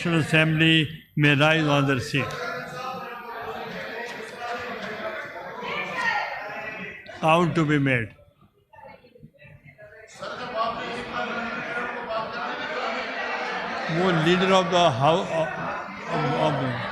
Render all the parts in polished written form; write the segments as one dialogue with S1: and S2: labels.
S1: National Assembly may rise on their seat. Count to be made. वो leader of the house of the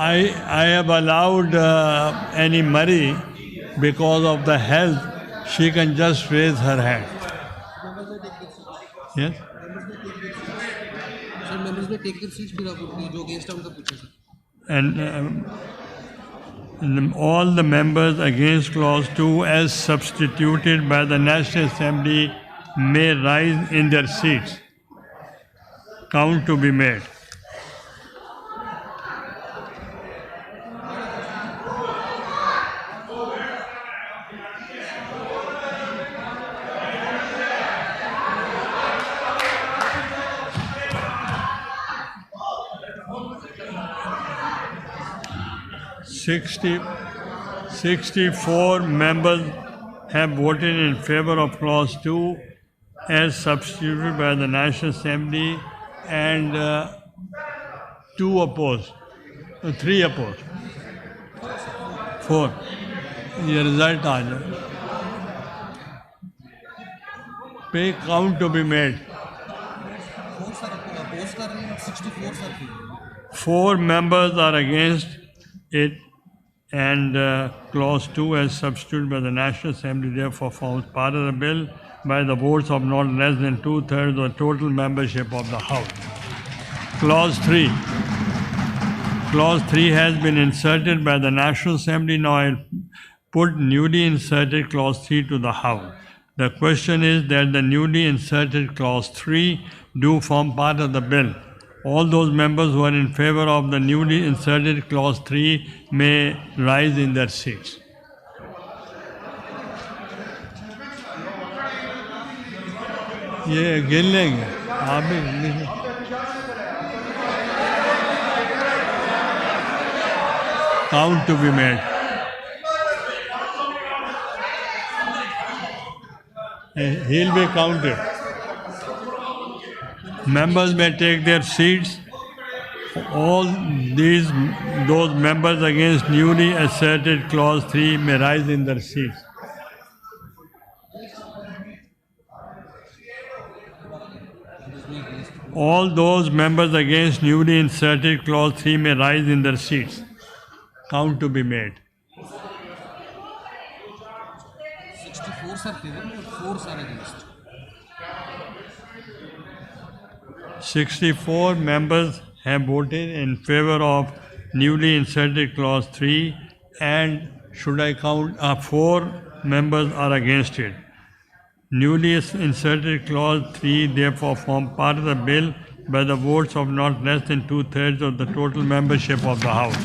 S1: I have allowed Annie Murray because of the health. She can just raise her hand. Yes.
S2: So members may take their seats. जो against है उनका पूछे.
S1: And all the members against clause 2 as substituted by the National Assembly may rise in their seats. Count to be made. Sixty 64 members have voted in favor of clause 2 as substituted by the National Assembly and 2 opposed, 3 opposed, 4. ये result आ जाए. Pay count to be made. 4 members are against it, and clause 2 as substituted by the National Assembly therefore forms part of the bill by the votes of not less than 2/3 of the total membership of the House. Clause 3. Clause 3 has been inserted by the National Assembly. Now I'll put newly inserted clause 3 to the House. The question is that the newly inserted clause 3 do form part of the bill. All those members who are in favor of the newly inserted clause 3 may rise in their seats. ये गिन लेंगे आप भी. Count to be made. He'll be counted. Members may take their seats. All those members against newly asserted clause 3 may rise in their seats. All those members against newly inserted clause 3 may rise in their seats. Count to be made.
S2: 64 are favor, 4 are against.
S1: 64 members have voted in favor of newly inserted clause 3, and should I count 4 members are against it. Newly inserted clause 3 therefore form part of the bill by the votes of not less than 2/3 of the total membership of the House.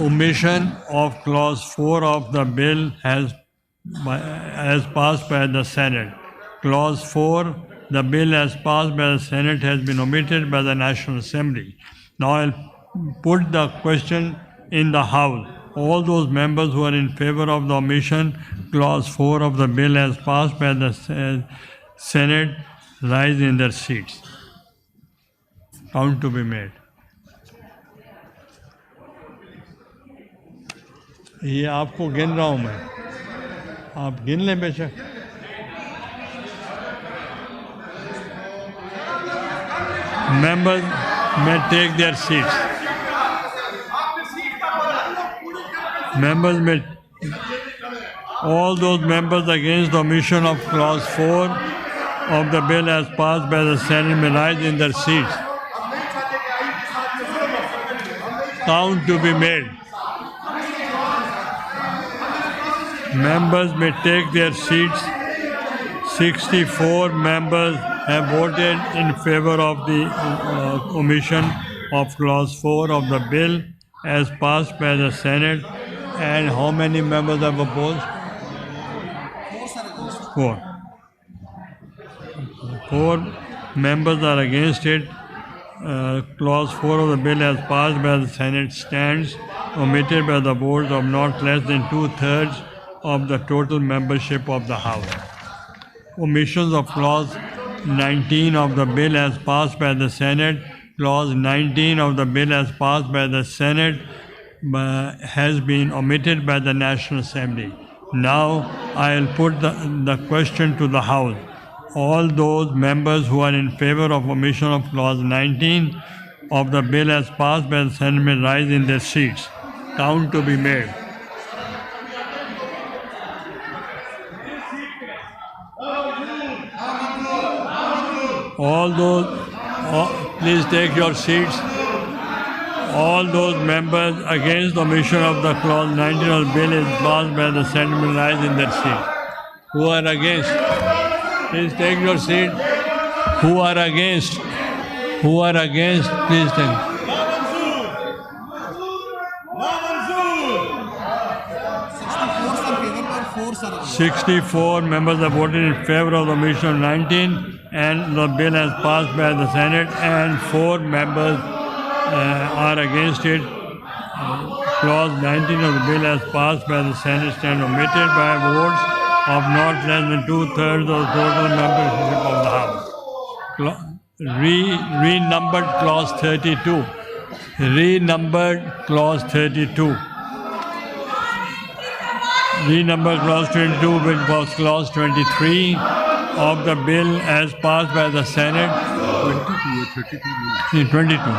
S1: Omission of clause 4 of the bill has passed by the Senate. Clause 4, the bill as passed by the Senate has been omitted by the National Assembly. Now I'll put the question in the House. All those members who are in favor of the omission, clause 4 of the bill as passed by the Senate, rise in their seats. Count to be made. ये आपको गिन रहा हूँ मैं, आप गिन लें बेशक. Members may take their seats. Members may. All those members against the omission of clause 4 of the bill as passed by the Senate may rise in their seats. Count to be made. Members may take their seats. 64 members have voted in favor of the omission. of Clause 4 of the bill as passed by the Senate. And how many members have opposed?
S2: 4 sir against.
S1: 4. 4 members are against it. Clause 4 of the bill as passed by the Senate stands omitted by the votes of not less than 2/3 of the total membership of the House. Omissions of Clause 19 of the bill as passed by the Senate. Clause 19 of the bill as passed by the Senate has been omitted by the National Assembly. Now I'll put the question to the House. All those members who are in favor of omission of Clause 19 of the bill as passed by the Senate may rise in their seats. Count to be made. Please take your seats. All those members against the omission of the Clause 19 of the bill is passed by the Senate may rise in their seats. Who are against? Please take your seat. Who are against? Who are against? Please take. 64 members have voted in favor of the omission of 19 and the bill has passed by the Senate, and 4 members are against it. Clause 19 of the bill has passed by the Senate stand omitted by votes of not less than 2/3 of the total membership of the House. Renumbered Clause 32. Renumbered Clause 32. Renumbered Clause 22, which was Clause 23 of the bill as passed by the Senate. 22.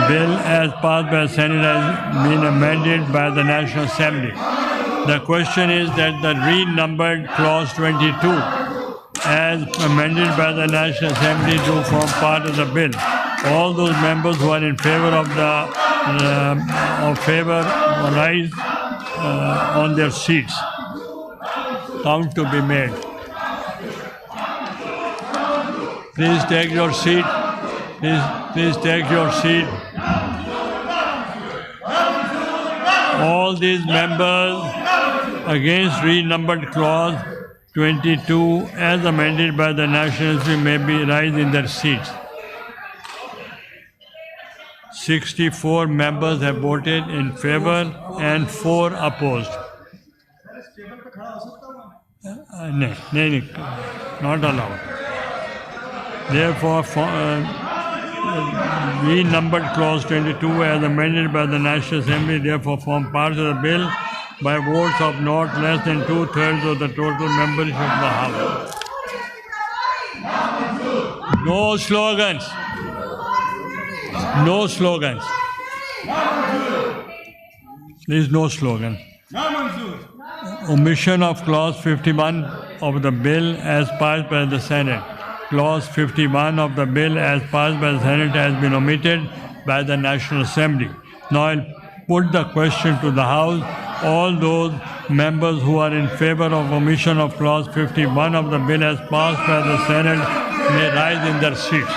S1: Bill as passed by the Senate has been amended by the National Assembly. The question is that the renumbered Clause 22 as amended by the National Assembly to form part of the bill. All those members who are in favor of favor rise on their seats. Count to be made. Please take your seat. Please take your seat. All these members against renumbered Clause 22 as amended by the National Assembly may be rise in their seats. 64 members have voted in favor and 4 opposed. No, not allowed. Therefore, renumbered Clause 22 as amended by the National Assembly therefore form part of the bill by votes of not less than 2/3 of the total membership of the House. No slogans. No slogans. There is no slogan. Omission of Clause 51 of the bill as passed by the Senate. Clause 51 of the bill as passed by the Senate has been omitted by the National Assembly. Now I'll put the question to the House. All those members who are in favor of omission of Clause 51 of the bill as passed by the Senate may rise in their seats.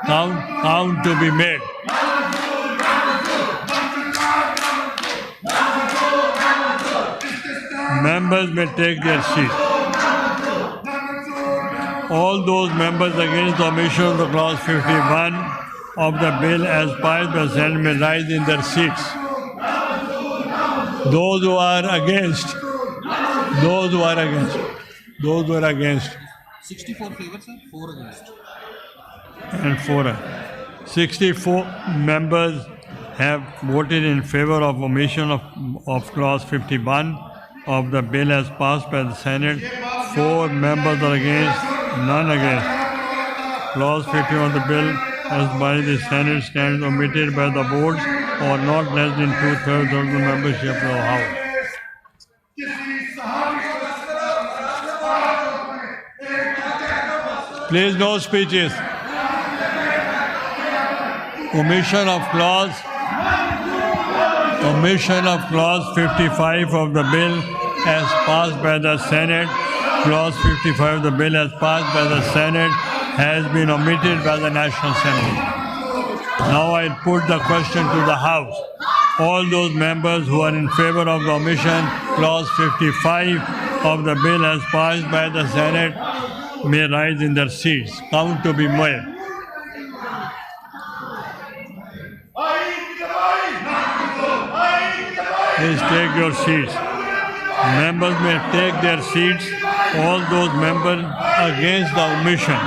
S1: Count to be made. Members may take their seats. All those members against the omission of the Clause 51 of the bill as passed by the Senate may rise in their seats. Those who are against.
S2: 64 favor, sir, 4 against.
S1: And 4. 64 members have voted in favor of omission of Clause 51 of the bill as passed by the Senate. 4 members are against, none against. Clause 51 of the bill as by the Senate stands omitted by the votes or not less than 2/3 of the membership of the House. Please, no speeches. Omission of Clause 55 of the bill as passed by the Senate. Clause 55 of the bill as passed by the Senate. has been omitted by the National Assembly. Now I put the question to the House. All those members who are in favor of the omission, clause 55 of the bill as passed by the Senate may rise in their seats. Count to be made. Please take your seats. Members may take their seats. All those members against the omission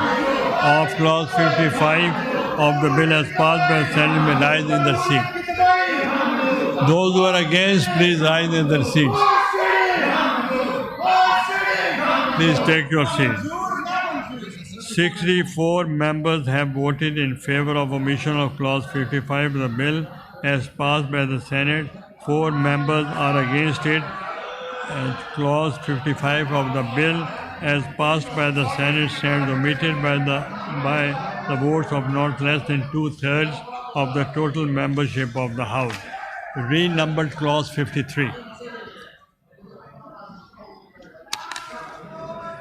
S1: of clause 55 of the bill as passed by the Senate may rise in their seats. Those who are against, please rise in their seats. Please take your seats. 64 members have voted in favor of omission of clause 55 of the bill as passed by the Senate. 4 members are against it. Clause 55 of the bill as passed by the Senate stands omitted by the votes of not less than 2/3 of the total membership of the House. Renumbered clause 53.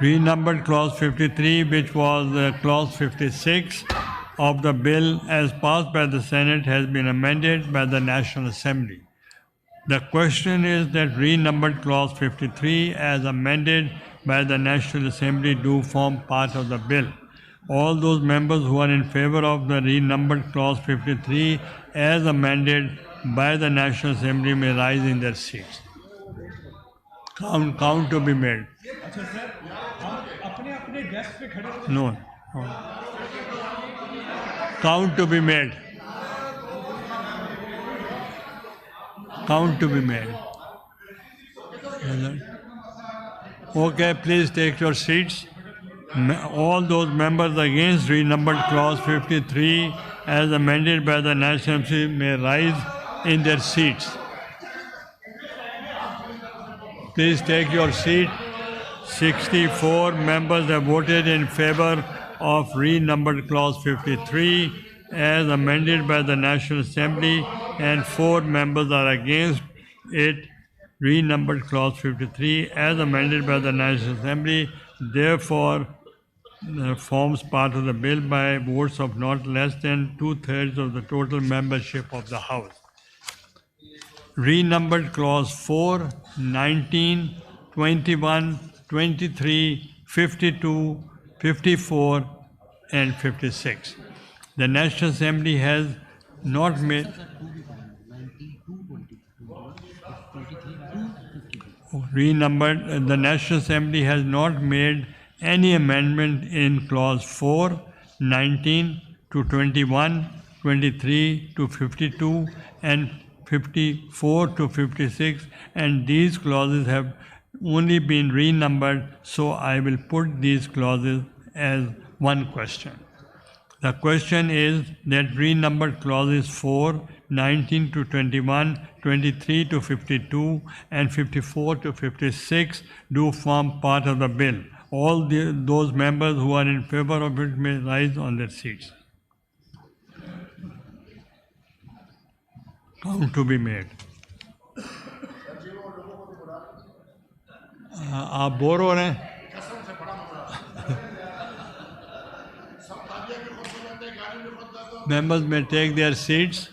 S1: Renumbered clause 53, which was clause 56 of the bill as passed by the Senate, has been amended by the National Assembly. The question is that renumbered clause 53 as amended by the National Assembly do form part of the bill. All those members who are in favor of the renumbered clause 53 as amended by the National Assembly may rise in their seats. Count to be made. No. Count to be made. Count to be made. Okay, please take your seats. All those members against renumbered clause 53 as amended by the National Assembly may rise in their seats. Please take your seat. 64 members have voted in favor of renumbered clause 53 as amended by the National Assembly, and 4 members are against it. Renumbered clause 53 as amended by the National Assembly therefore forms part of the bill by votes of not less than 2/3 of the total membership of the House. Renumbered clause 4, 19, 21, 23, 52, 54 and 56. The National Assembly has not made the National Assembly has not made any amendment in clause 4, 19 to 21, 23 to 52 and 54 to 56, and these clauses have only been renumbered, so I will put these clauses as one question. The question is that renumbered clauses 4, 19 to 21, 23 to 52 and 54 to 56 do form part of the bill. All those members who are in favor of it may rise on their seats. Count to be made. आप bore हो रहे हैं? Members may take their seats.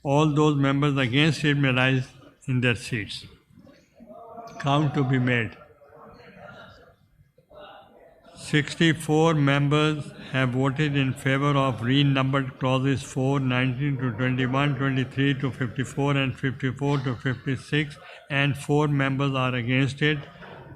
S1: All those members against it may rise in their seats. Count to be made. 64 members have voted in favor of renumbered clauses 4, 19 to 21, 23 to 54 and 54 to 56, and 4 members are against it.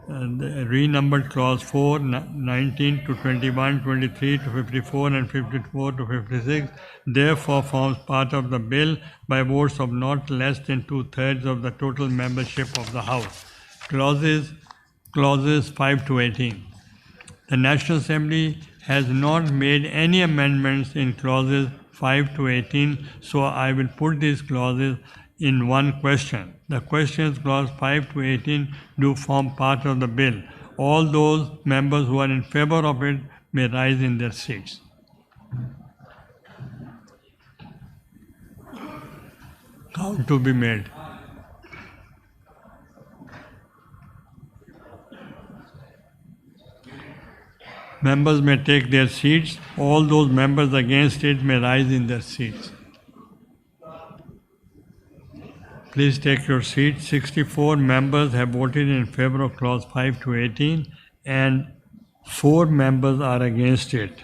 S1: The renumbered clause 4, 19 to 21, 23 to 54 and 54 to 56 therefore forms part of the bill by votes of not less than 2/3 of the total membership of the House. Clauses 5 to 18. The National Assembly has not made any amendments in clauses 5 to 18, so I will put these clauses in one question. The questions clause 5 to 18 do form part of the bill. All those members who are in favor of it may rise in their seats. Count to be made. Members may take their seats. All those members against it may rise in their seats. Please take your seat. 64 members have voted in favor of clause 5 to 18 and 4 members are against it.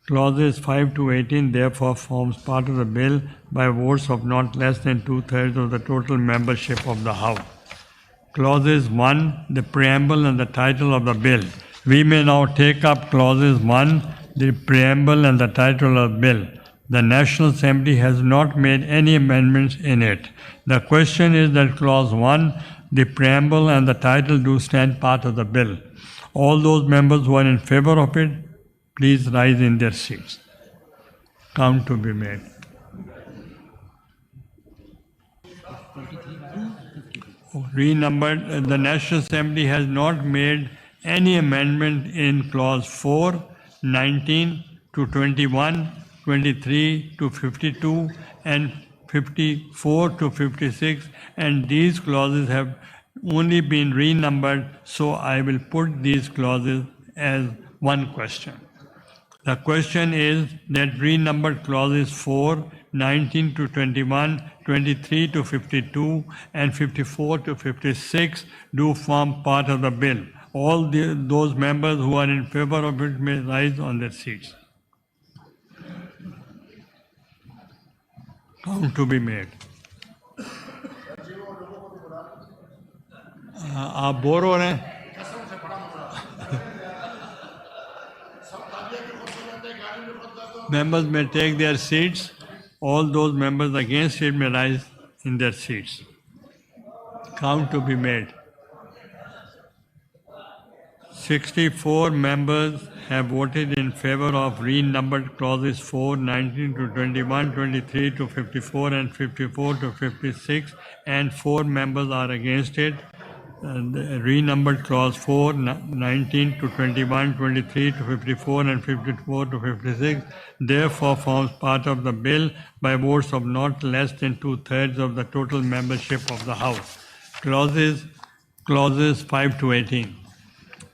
S1: Clauses 5 to 18 therefore forms part of the bill by votes of not less than 2/3 of the total membership of the House. Clauses 1, the preamble and the title of the bill. We may now take up clauses 1, the preamble and the title of the bill. The National Assembly has not made any amendments in it. The question is that clause 1, the preamble and the title do stand part of the bill. All those members who are in favor of it, please rise in their seats. Count to be made. Renumbered. The National Assembly has not made any amendment in clause 4, 19 to 21, 23 to 52 and 54 to 56, and these clauses have only been renumbered, so I will put these clauses as one question. The question is that renumbered clauses 4, 19 to 21, 23 to 52 and 54 to 56 do form part of the bill. All those members who are in favor of it may rise on their seats. Count to be made. आप bore हो रहे हैं? Members may take their seats. All those members against it may rise in their seats. Count to be made. 64 members have voted in favor of renumbered clauses 4, 19 to 21, 23 to 54 and 54 to 56, and 4 members are against it. The renumbered clause 4, 19 to 21, 23 to 54 and 54 to 56 therefore forms part of the bill by votes of not less than 2/3 of the total membership of the House. Clauses 5 to 18.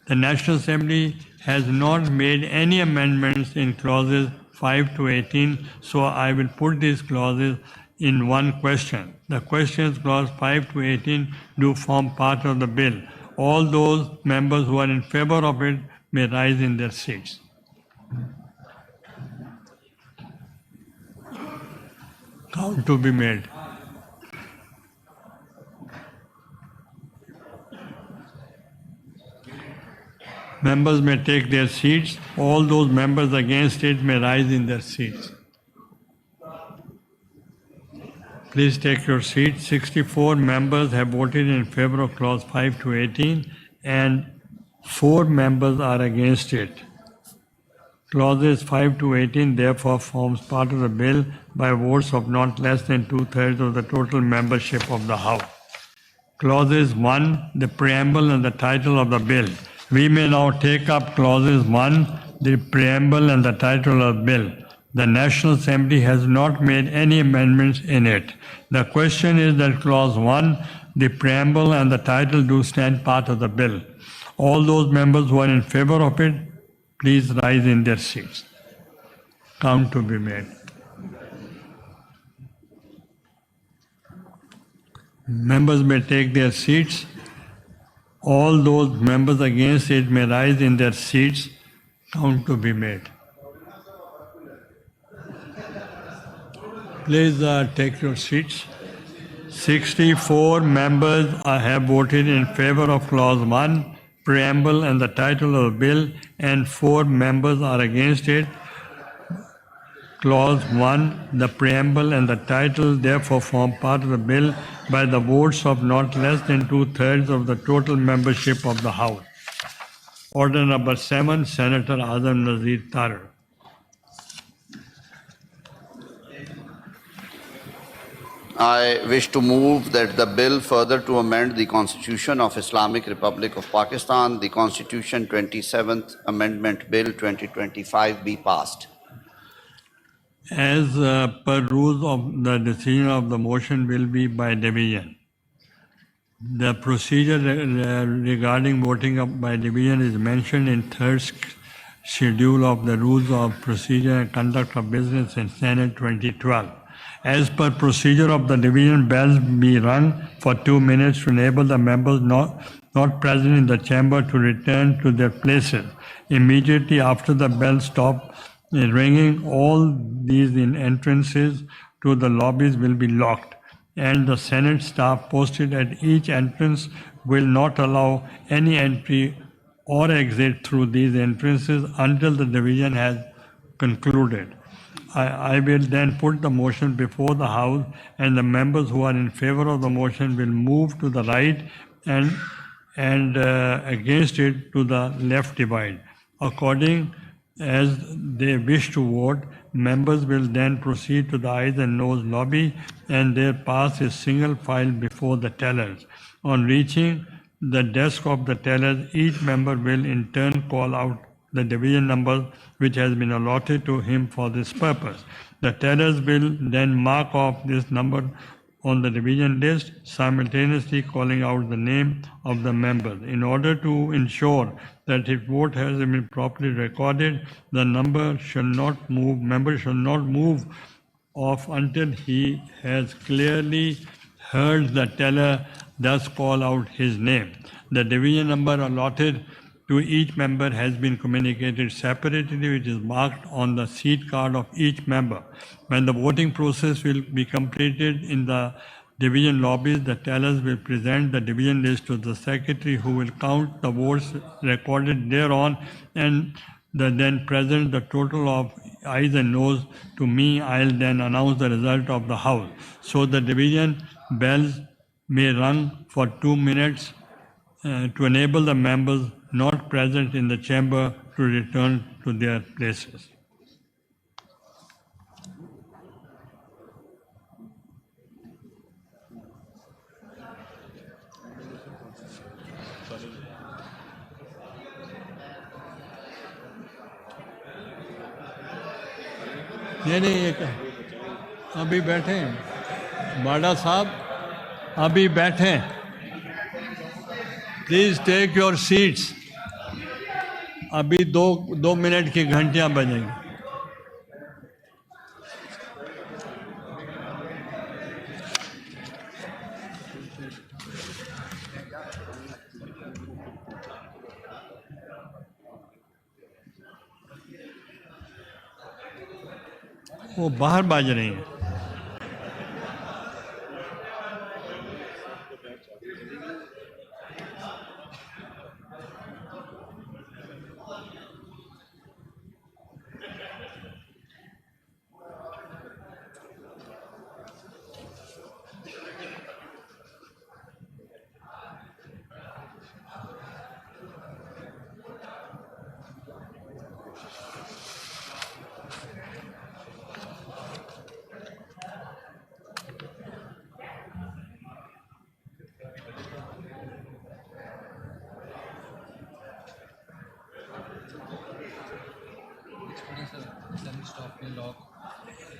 S1: The National Assembly has not made any amendments in clauses 5 to 18, so I will put these clauses in one question. The questions clause 5 to 18 do form part of the bill. All those members who are in favor of it may rise in their seats. Count to be made. Members may take their seats. All those members against it may rise in their seats. Please take your seat. 64 members have voted in favor of clause 5 to 18 and 4 members are against it. Clauses 5 to 18 therefore forms part of the bill by votes of not less than 2/3 of the total membership of the House. Clauses 1, the preamble and the title of the bill. We may now take up clauses 1, the preamble and the title of the bill. The National Assembly has not made any amendments in it. The question is that clause 1, the preamble and the title do stand part of the bill. All those members who are in favor of it, please rise in their seats. Count to be made. Members may take their seats. All those members against it may rise in their seats. Count to be made. Please take your seats. 64 members have voted in favor of clause 1, preamble and the title of the bill, and 4 members are against it. Clause 1, the preamble and the title therefore form part of the bill by the votes of not less than 2/3 of the total membership of the House. Order number 7, Senator Azam Nazir Tarar.
S3: I wish to move that the bill further to amend the Constitution of Islamic Republic of Pakistan, the Constitution 27th Amendment Bill 2025 be passed.
S1: As per rules of the decision of the motion will be by division. The procedure regarding voting by division is mentioned in third schedule of the Rules of Procedure and Conduct of Business in Senate 2012. As per procedure of the division, bells be rung for 2 minutes to enable the members not present in the chamber to return to their places. Immediately after the bell stop ringing, all these entrances to the lobbies will be locked, and the Senate staff posted at each entrance will not allow any entry or exit through these entrances until the division has concluded. I will then put the motion before the House, and the members who are in favor of the motion will move to the right and against it to the left divide. According as they wish to vote, members will then proceed to the ayes and noes lobby, and there pass a single file before the tellers. On reaching the desk of the tellers, each member will in turn call out the division number which has been allotted to him for this purpose. The tellers will then mark off this number on the division list, simultaneously calling out the name of the members. In order to ensure that his vote has been properly recorded, the member shall not move off until he has clearly heard the teller thus call out his name. The division number allotted to each member has been communicated separately, which is marked on the seat card of each member. When the voting process will be completed in the division lobbies, the tellers will present the division list to the secretary, who will count the votes recorded thereon and then present the total of ayes and noes to me. I'll then announce the result of the House. So the division bells may rung for 2 minutes to enable the members not present in the chamber to return to their places. नहीं ये अभी बैठे हैं बाड़ा साहब, अभी बैठे हैं. Please take your seats. अभी दो मिनट की घंटियां बजेंगी. वो बाहर बाज रही हैं.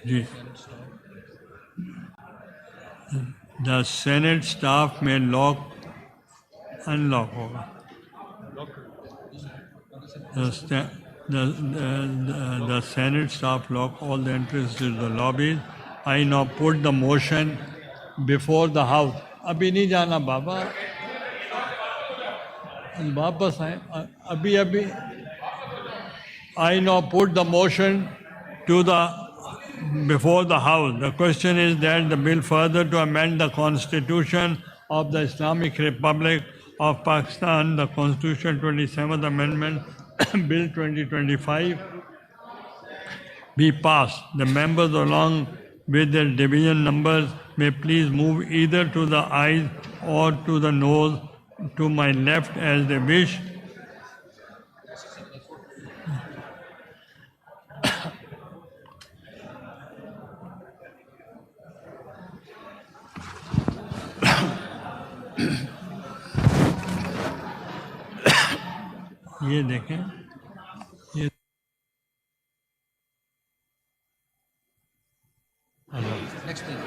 S1: जी. The Senate staff may unlock होगा. The Senate staff lock all the entrances to the lobbies. I now put the motion before the House. अभी नहीं जाना बाबा, वापस आए. अभी I now put the motion before the House. The question is that the bill further to amend the Constitution of the Islamic Republic of Pakistan, the Constitution 27th Amendment, Bill 2025, be passed. The members along with their division numbers may please move either to the ayes or to the noes to my left as they wish. ये देखें, ये
S2: next page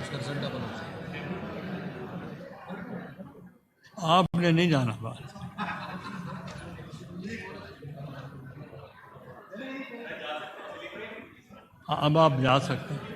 S2: उसका result double हो जाएगा.
S1: आपने नहीं जाना बाहर. اب آپ جا سکتے ہیں.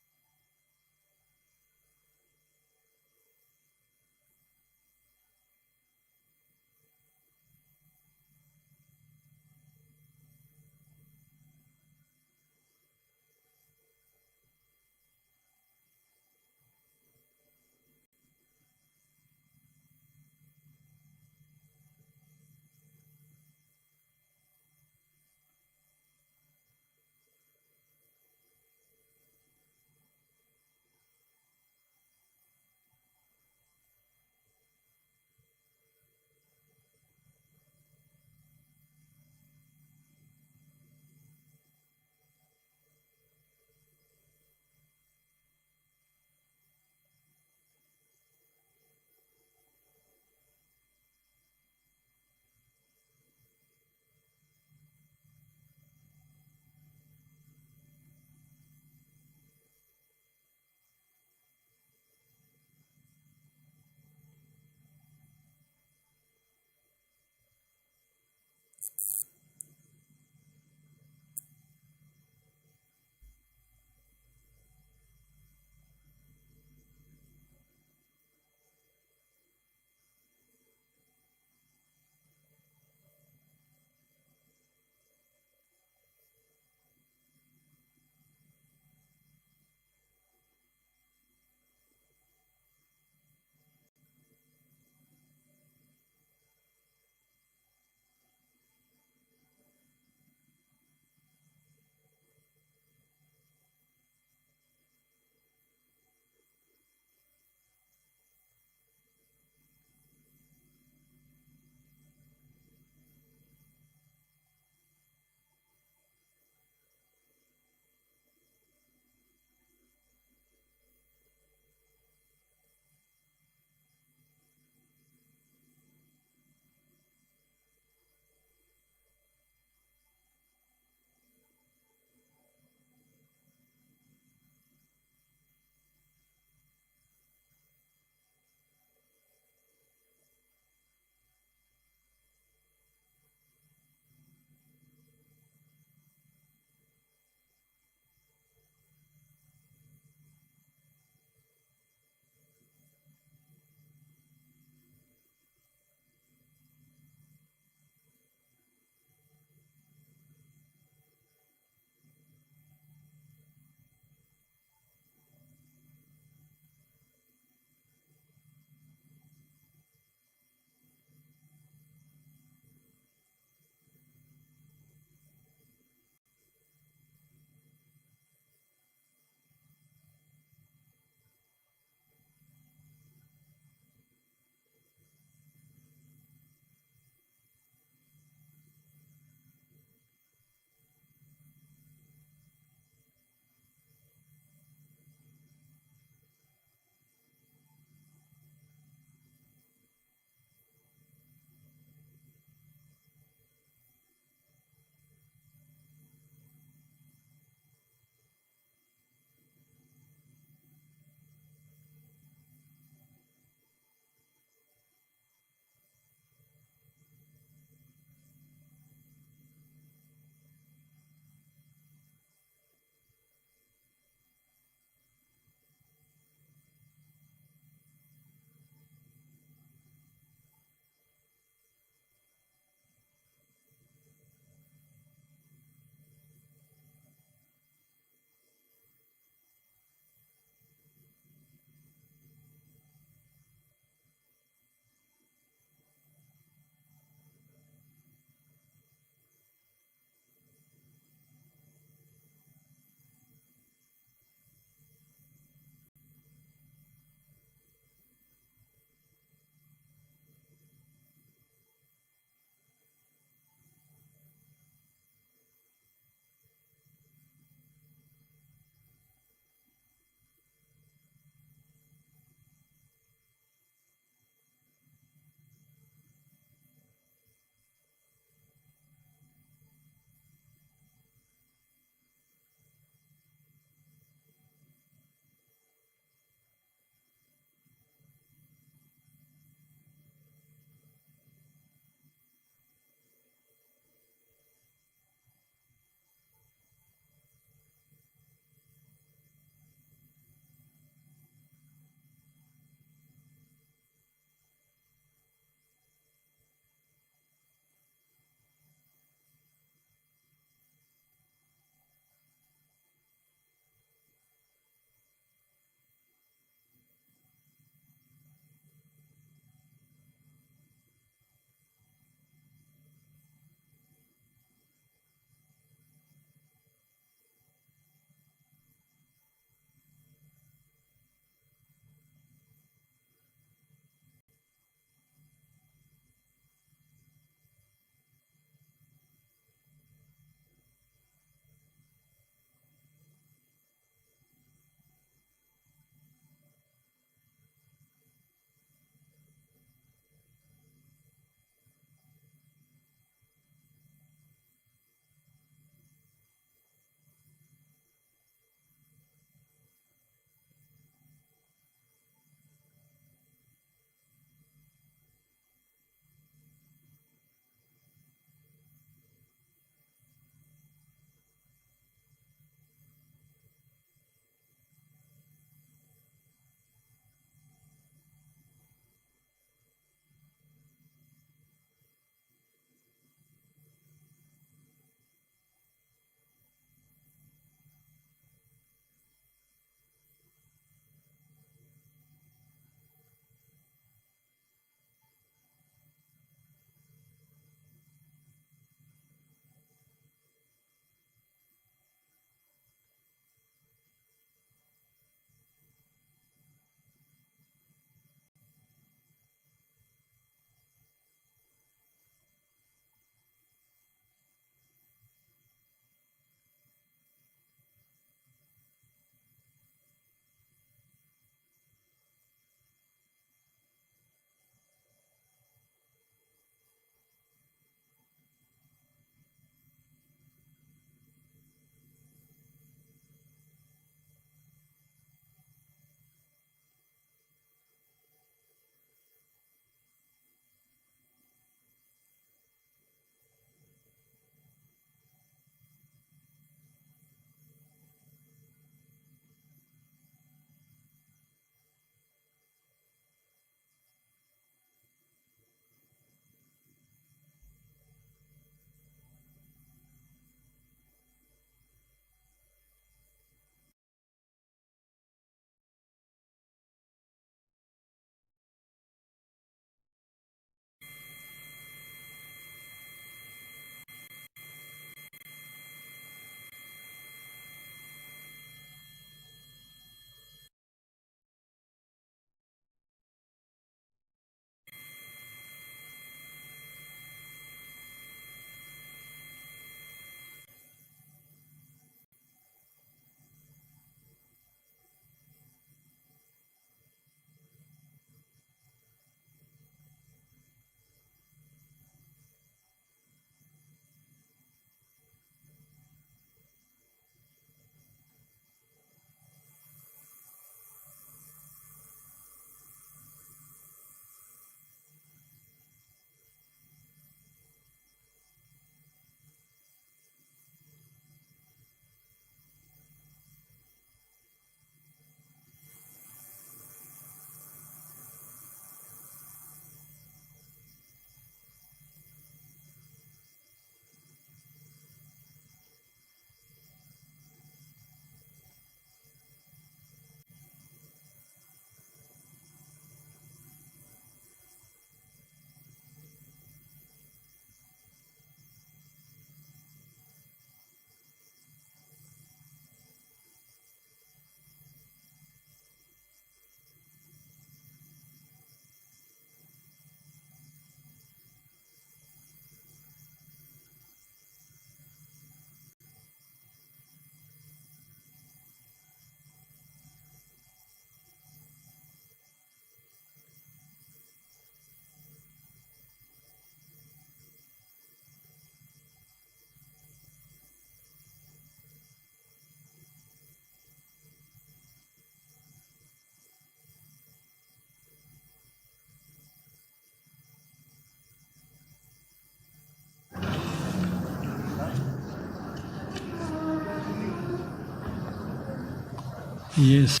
S1: Yes.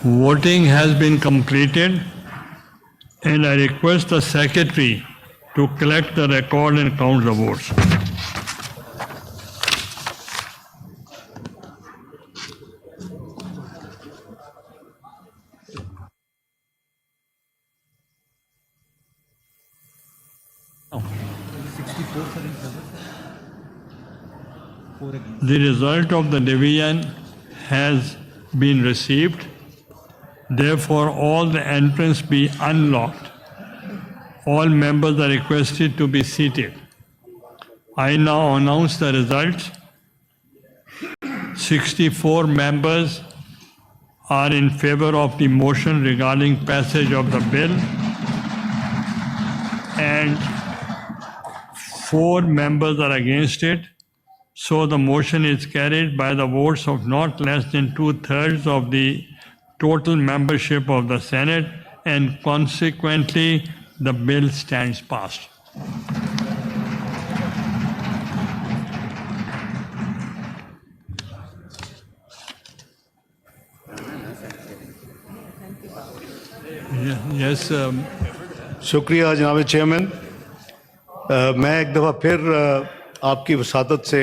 S1: Voting has been completed, and I request the secretary to collect the record and count the votes. The result of the division has been received. Therefore, all the entrants be unlocked. All members are requested to be seated. I now announce the results. 64 members are in favor of the motion regarding passage of the bill, and 4 members are against it. So the motion is carried by the votes of not less than 2/3 of the total membership of the Senate, and consequently the bill stands passed. Yes,
S4: शुक्रिया जनाब chairman. मैं एक दफ़ा फिर आपकी वसादत से